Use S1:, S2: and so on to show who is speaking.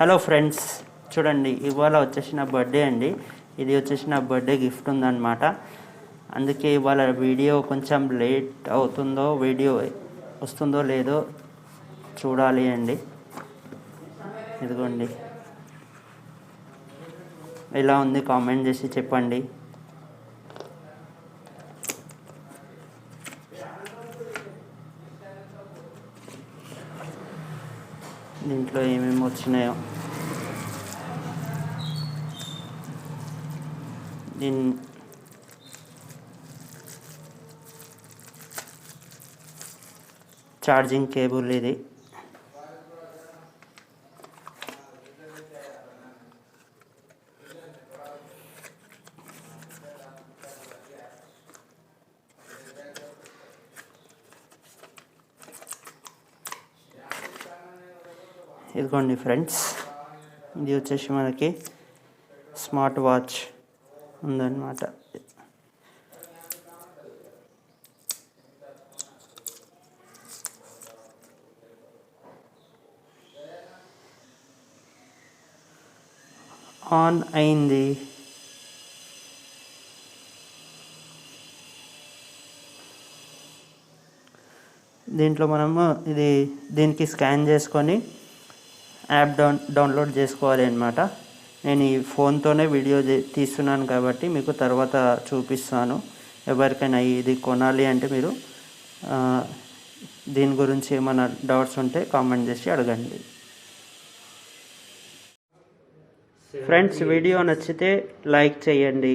S1: Hello friends, చూడండి ఇవాళ వచ్చేసి నా బర్త్డే అండి. ఇది వచ్చేసి నా బర్త్డే గిఫ్ట్ ఉందన్నమాట. అందుకే ఇవాళ వీడియో కొంచెం లేట్ అవుతుందో, వీడియో వస్తుందో లేదో చూడాలి అండి. ఇదిగోండి, ఎలా ఉంది కామెంట్ చేసి చెప్పండి. దీంట్లో ఏమేమి వచ్చినాయో ఛార్జింగ్ కేబుల్ ఇది. ఇదిగోండి ఫ్రెండ్స్, ఇది వచ్చేసి మనకి స్మార్ట్ వాచ్ ఉందన్నమాట. ఆన్ అయింది. దీంట్లో మనము దీనికి స్కాన్ చేసుకొని యాప్ డౌన్లోడ్ చేసుకోవాలి అన్నమాట. నేను ఈ ఫోన్తోనే వీడియో తీస్తున్నాను కాబట్టి మీకు తర్వాత చూపిస్తాను. ఎవరికైనా ఇది కొనాలి అంటే మీరు దీని గురించి ఏమైనా డౌట్స్ ఉంటే కామెంట్ చేసి అడగండి. ఫ్రెండ్స్, వీడియో నచ్చితే లైక్ చేయండి.